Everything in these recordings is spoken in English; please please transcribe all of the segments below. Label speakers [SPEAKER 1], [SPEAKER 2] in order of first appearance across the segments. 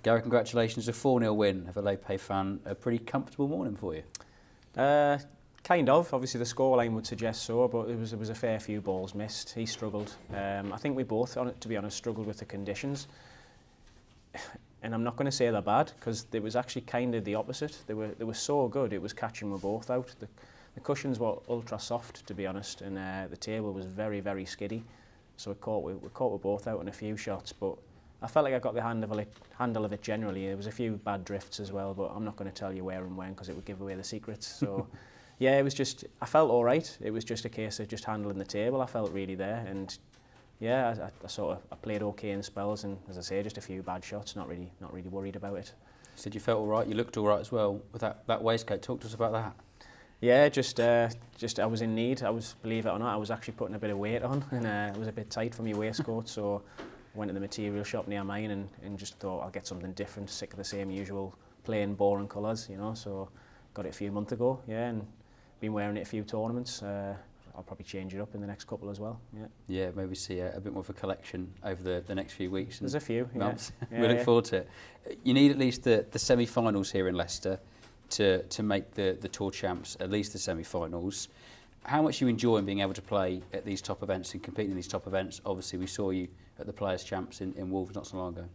[SPEAKER 1] Gary, congratulations, a 4-0 win over Peifan. A pretty comfortable morning for you.
[SPEAKER 2] Kind of. Obviously, the scoreline would suggest so, but there was a fair few balls missed. He struggled. I think we both, to be honest, struggled with the conditions. And I'm not going to say they're bad, because it was actually kind of the opposite. They were so good, it was catching them both out. The cushions were ultra soft, to be honest, and the table was very, very skiddy. So we caught both out in a few shots, but I felt like I got the handle of it generally. There was a few bad drifts as well, but I'm not going to tell you where and when, because it would give away the secrets. So yeah, it was just, I felt all right. It was just a case of just handling the table. I felt really there, and yeah, I played okay in spells, and as I say, just a few bad shots. Not really worried about it.
[SPEAKER 1] You said you felt all right. You looked all right as well with that Wastegate. Talk to us about that.
[SPEAKER 2] Yeah, just I was in need. Believe it or not, I was actually putting a bit of weight on, and it was a bit tight for my waistcoat. So I went to the material shop near mine and just thought I'll get something different. Sick of the same usual plain boring colours, you know. So got it a few months ago. Yeah, and been wearing it a few tournaments. I'll probably change it up in the next couple as well. Yeah. Yeah,
[SPEAKER 1] maybe see a bit more of a collection over the next few weeks.
[SPEAKER 2] There's a few.
[SPEAKER 1] Months.
[SPEAKER 2] Yeah.
[SPEAKER 1] We look forward to it. You need at least the semi-finals here in Leicester to make the Tour Champs, at least the semi-finals. How much you enjoy being able to play at these top events and competing in these top events? Obviously, we saw you at the Players' Champs in Wolves not so long ago.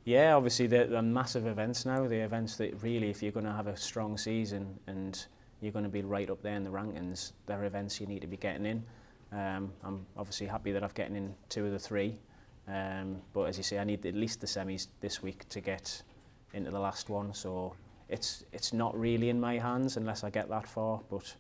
[SPEAKER 2] Yeah, obviously they're massive events now. The events that really, if you're going to have a strong season and you're going to be right up there in the rankings, they're events you need to be getting in. I'm obviously happy that I've gotten in 2 of the 3. But as you say, I need at least the semis this week to get into the last one. So it's not really in my hands unless I get that far. But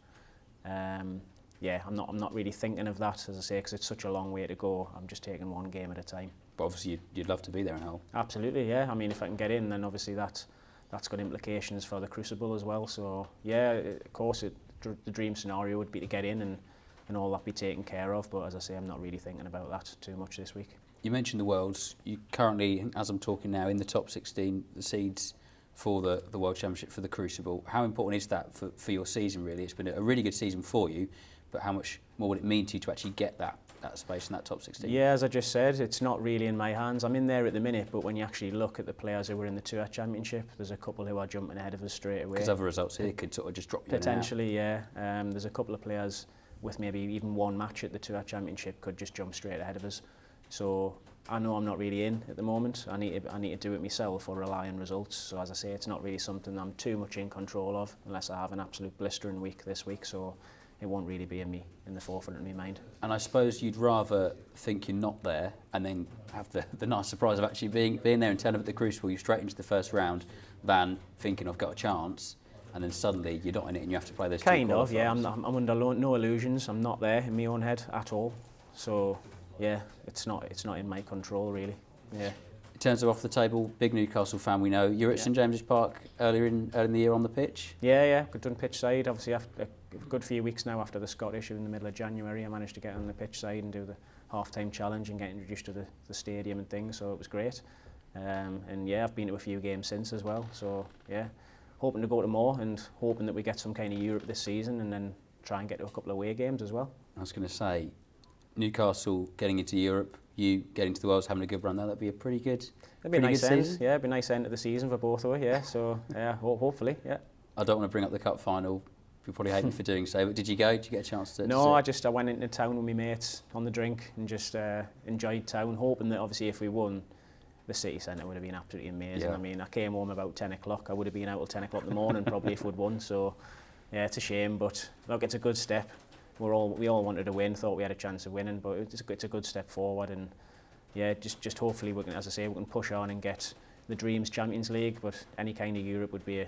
[SPEAKER 2] yeah, I'm not really thinking of that, as I say, because it's such a long way to go. I'm just taking one game at a time.
[SPEAKER 1] But obviously you'd love to be there in Hull.
[SPEAKER 2] Absolutely, yeah. I mean, if I can get in, then obviously that's got implications for the Crucible as well. So yeah, of course, the dream scenario would be to get in and all that be taken care of. But as I say, I'm not really thinking about that too much this week.
[SPEAKER 1] You mentioned the Worlds. You currently, as I'm talking now, in the top 16, the seeds for the World Championship for the Crucible. How important is that for your season, really? It's been a really good season for you, but how much more would it mean to you to actually get that space in that top 16?
[SPEAKER 2] Yeah, as I just said, it's not really in my hands. I'm in there at the minute, but when you actually look at the players who were in the Tour Championship, there's a couple who are jumping ahead of us straight away.
[SPEAKER 1] Because other results here could sort of just drop you
[SPEAKER 2] potentially, yeah. There's a couple of players with maybe even one match at the Tour Championship could just jump straight ahead of us. So I know I'm not really in at the moment. I need to do it myself or rely on results. So as I say, it's not really something I'm too much in control of unless I have an absolute blistering week this week. So it won't really be in the forefront of my mind.
[SPEAKER 1] And I suppose you'd rather think you're not there and then have the nice surprise of actually being there and telling at the Crucible you're straight into the first round than thinking I've got a chance and then suddenly you're not in it and you have to play those
[SPEAKER 2] kind of, yeah. I'm under no illusions. I'm not there in my own head at all. So yeah, it's not in my control really. Yeah.
[SPEAKER 1] In terms of off the table, big Newcastle fan we know. You're at St James's Park earlier in the year on the pitch?
[SPEAKER 2] Yeah. Good done pitch side. Obviously after a good few weeks now after the Scottish in the middle of January, I managed to get on the pitch side and do the half-time challenge and get introduced to the stadium and things, so it was great. And yeah, I've been to a few games since as well, so yeah, hoping to go to more and hoping that we get some kind of Europe this season and then try and get to a couple of away games as well.
[SPEAKER 1] I was going to say, Newcastle getting into Europe, you getting to the Worlds, having a good run there, that'd be a pretty good
[SPEAKER 2] It'd be a nice end, yeah, it'd be a nice end of the season for both of us, yeah, so yeah, hopefully, yeah.
[SPEAKER 1] I don't want to bring up the cup final, you'll probably hate me for doing so, but did you go? Did you get a chance to
[SPEAKER 2] No, I went into town with my mates on the drink and just enjoyed town, hoping that obviously if we won, the city centre would have been absolutely amazing. Yeah. I mean, I came home about 10 o'clock, I would have been out till 10 o'clock in the morning probably if we'd won, so yeah, it's a shame, but look, it's a good step. We all wanted to win, thought we had a chance of winning, but it's a good step forward, and yeah, just hopefully we can, as I say, we can push on and get the Dreams Champions League, but any kind of Europe would be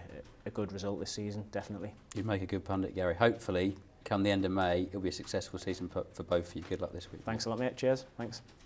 [SPEAKER 2] a good result this season, definitely.
[SPEAKER 1] You'd make a good pundit, Gary. Hopefully, come the end of May, it'll be a successful season for both of you. Good luck this week.
[SPEAKER 2] Thanks a lot, mate. Cheers. Thanks.